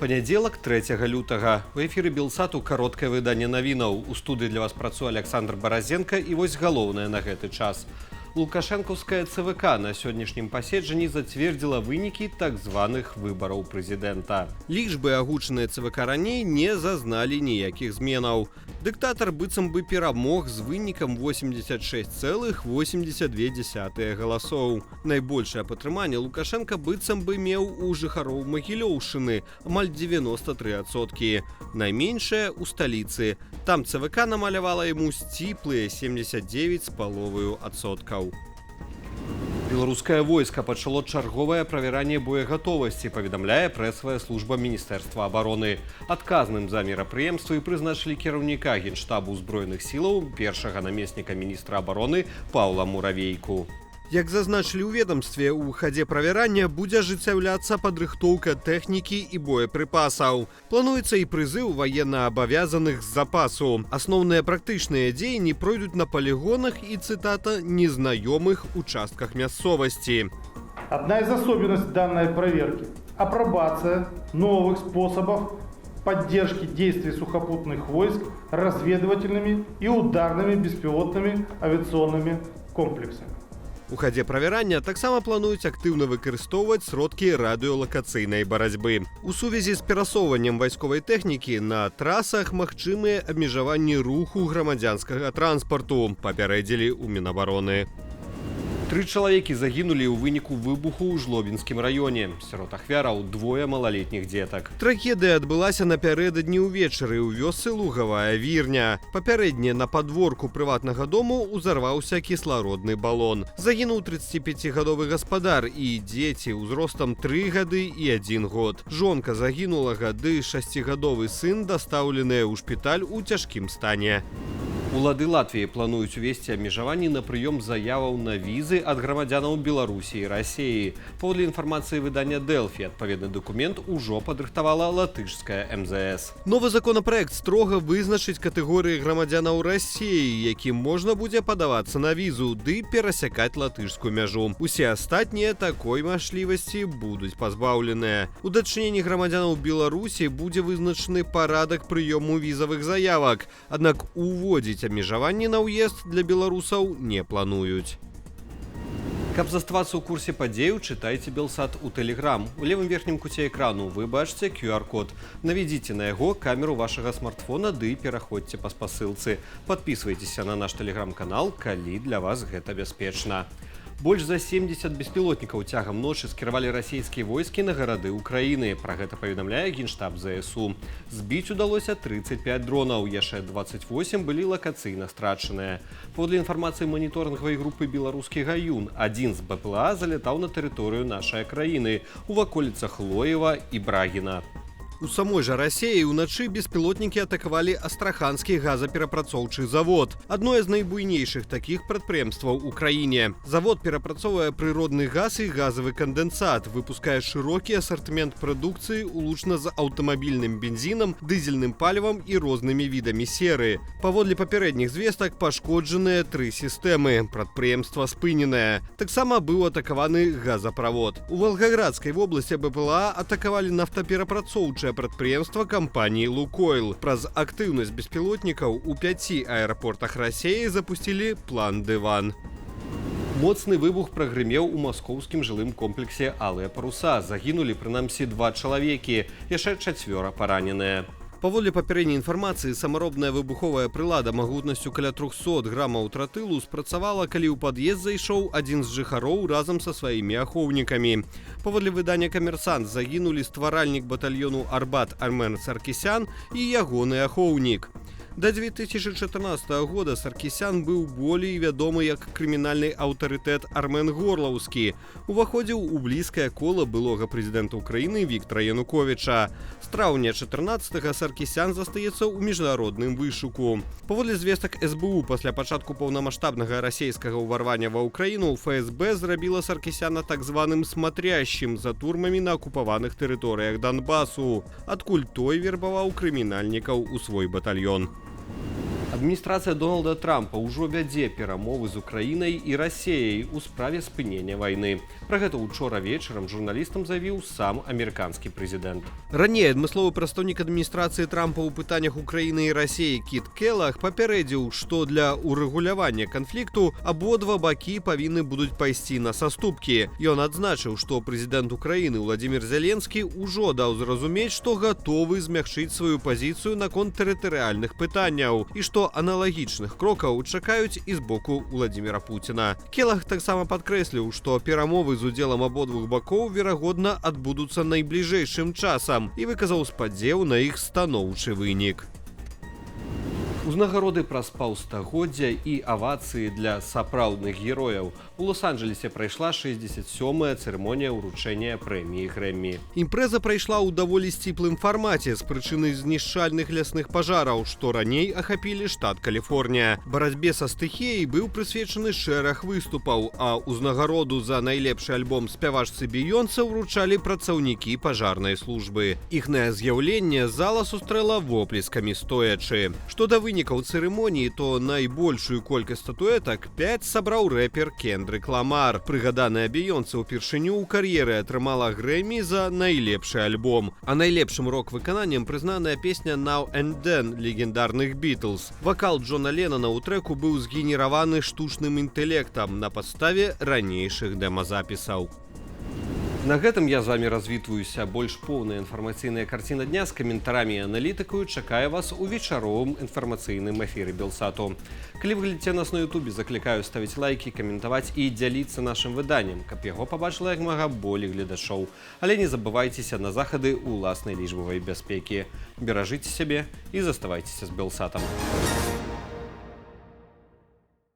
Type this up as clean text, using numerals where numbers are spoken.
Панядзелак 3 лютага. У эфіры Белсату кароткае выданне навінаў. У студыі для вас працуе Александр Баразенко і вось галоўнае на гэты час. Лукашэнкаўская ЦВК на сённяшнім паседжанні зацвердзіла вынікі так званых выбараў прэзідэнта. Лічбы, агучаныя ЦВК раней, не зазналі ніякіх зменаў. Дыктатар быццам бы перамог з вынікам 86,82 галасоў. Найбольшае падтрыманне Лукашенка быццам бы меў у жыхароў Магілёўшчыны, амаль 93%. Найменшае ў сталіцы. Там ЦВК намалявала яму сціплыя 79,5%. Беларускае войска пачало чарговае правяранне боегатовасці, паведамляе прэсавая служба Міністэрства абароны. Адказным за мерапрыемствы прызначылі кіраўніка Генштабу ўзброеных сілаў, першага намесніка міністра абароны Паўла Муравейку. Як зазначылі ў ведамстве, у хадзе правярання будзе ажыццяўляцца падрыхтоўка тэхнікі і боепрыпасаў. Плануецца і прызыў ваеннаабавязаных з запасу. Асноўныя практычныя дзеянні пройдуць на полигонах и, цитата, «незнаёмых участках мясцовасці». Одна из особенностей данной проверки – апробация новых способов поддержки действий сухопутных войск разведывательными и ударными беспилотными авиационными комплексами. У хадзе правярання таксама плануюць актыўна выкарыстоўваць сродкі радыёлакацыйнай барацьбы. У сувязі з перасоўваннем вайсковай тэхнікі на трасах магчымыя абмежаванні руху грамадзянскага транспарту, папярэдзілі ў Мінабароны. 3 чалавекі загінулі ў выніку выбуху ў Жлобінскім раёне. Сярод ахвяраў 2 малалетніх дзетак. Трагедыя адбылася напярэдадні ўвечары ў вёсцы Лугавая Вірня. Папярэдне на падворку прыватнага дому ўзарваўся кіслародны балон. Загінуў 35гадовы гаспадар і дзеці ўзростам 3 гады і 1 год. Жонка загінулага ды 6гадовы сын дастаўленыя ў шпіталь у цяжкім стане. Улады Латвіі плануюць увесці абмежаванні на прыём заяваў на візы ад грамадзянаў Беларусі і Расіі. Паводле інфармацыі выдання Дэлфі, адпаведны дакумент ужо падрыхтавала латышская МЗС. Новы законапраект строга вызначыць катэгорыі грамадзянаў Расіі, якім можна будзе падавацца на візу ды перасякаць латышскую мяжу. Усе астатнія такой мажлівасці будуць пазбаўленыя. У дачыненні грамадзянаў Беларусі будзе вызначаны парадак прыёму візавых заявак, аднак уводзіць абмежаванні на ўезд для беларусаў не плануюць. Каб заставацца ў курсе падзеяў, чытайце Белсат у Telegram. У левым верхнім куце экрану вы бачыце QR-код. Наведзіце на яго камеру вашага смартфона ды пераходзьце па спасылцы. Падпісвайцеся на наш Telegram-канал, калі для вас гэта бяспечна. Больш за 70 беспілотнікаў цягам ночы скіравалі расійскія войскі на гарады ўкраіны. Пра гэта паведамляе Генштаб ЗСУ. Збіць удалося 35 дронаў, яшчэ 28 былі лакацыйна страчаныя. Паводле інфармацыі маніторынгавай групы «Беларускі гаюн», адзін з БПЛА залятаў на тэрыторыю нашай краіны, у ваколіцах Лоева і Брагіна. У самой жа Расіі ўначы беспілотнікі атакавалі Астраханскі газаперапрацоўчы завод. Адно з найбуйнейшых такіх прадпрыемстваў у краіне. Завод перапрацоўвае прыродны газ і газавы кандэнсат, выпускае шырокі асартымент прадукцыі улучна з аўтамабільным бензінам, дызельным палівам і рознымі відамі серы. Паводле папярэдніх звестак пашкоджаныя 3 сістэмы. Прадпрыемства спыненае. Таксама быў атакаваны газаправод. У Волгаградскай вобласці БПЛА атакавалі нафтаперапрацоўчае прадпрыемства кампаніі «Лукойл». Праз актыўнасць беспілотнікаў у 5 аэрапортах Расіі запусцілі план «Дыван». Моцны выбух прагрымеў у маскоўскім жылым комплексе «Алыя паруса». Загінулі прынамсі 2 чалавекі, яшчэ 4 параненыя. Паводле папярэдняй інфармацыі, самаробная выбуховая прылада магутнасцю каля 300 грамаў тротылу спрацавала, калі ў пад'езд зайшоў адзін з жыхароў разам са сваімі ахоўнікамі. Паводле выдання «Камерсант» загінулі стваральнік батальёну «Арбат» Армен Саркісян і ягоны ахоўнік. До 2014 года Саркісян быў болей вядомы як крымінальны аўтарытэт Армен Горлаўскі. Уваходзіў у блізкае кола былога прэзідэнта Украіны Віктара Януковіча. З траўня 14-га Саркісян застаецца ў міжнародным вышуку. Паводле звестак СБУ, пасля пачатку паўнамаштабнага расійскага ўварвання ва Ўкраіну, ФСБ зрабіла Саркісяна так званым смотрящим за турмамі на акупаваных тэрыторыях Донбасу, адкуль той вербаваў крымінальнікаў у свой батальён. Адміністрацыя Дональда Трампа ўжо вядзе перамовы з Украінай і Расіяй у справе спынення вайны. Пра гэта учора вечарам журналістам заявіў сам амерыканскі прэзідэнт. Раней адмысловы прадстаўнік адміністрацыі Трампа ў пытаннях Украіны і Расіі Кіт Келлах папярэдзіў, што для урэгулявання канфлікту абодва бакі павінны будуць пайсці на саступкі. Ён адзначыў, што прэзідэнт Украіны Владзімір Зеленскі ўжо даў зразумець, што гатовы змягчыць сваю пазіцыю наконт тэрытарыяльных пытанняў і што аналагічных крокаў чакаюць і з боку Владзіміра Пуціна. Келлах таксама падкрэсліў, што перамовы з удзелам абодвух бакоў верагодна адбудуцца найбліжэйшым часам і выказаў спадзеў на іх станоўчы вынік. Узнагароды праз паўстагоддзя і авацыі для сапраўдных герояў. У Лос-Анджелесе прайшла 67-я цырымонія ўручэння прэміі Грэммі. Імпрэза прайшла ў даволі сціплым фармаце з прычыны знішчальных лясных пажараў, што раней ахапілі штат Каліфорнія. Барацьбе са стыхіяй быў прысвечаны шэраг выступаў, а ўзнагароду за найлепшы альбом спявачцы Бейонсе ўручалі працаўнікі пажарнай службы. Іхнае з'яўленне зала сустрэла воплескамі стоячы. Што да вынікаў цырымоніі, то найбольшую колькасць статуэтак 5 сабраў рэпер Кендрык Ламар. Прыгаданая Бейонсе ўпершыню ў кар'еры атрымала Грэммі за найлепшы альбом. А найлепшым рок-выкананнем прызнаная песня «Now and Then» легендарных Бітлз. Вакал Джона Леннона ў трэку быў згенераваны штучным інтэлектам на падставе ранейшых дэмазапісаў. На гэтым я з вами развітваюся. Больш поўная інфармацыйная карціна дня з каментарамі і аналітыкаю чакае вас у вечаровым інфармацыйным эфіры Белсату. Калі вы глядзіце нас на Ютубе, заклікаю ставіць лайкі, каментаваць і дзяліцца нашым выданнем, каб яго пабачыла як мага болей гледачоў. Але не забывайцеся на захады ўласнай лічбавай бяспекі. Беражыце сябе і заставайцеся з Белсатам.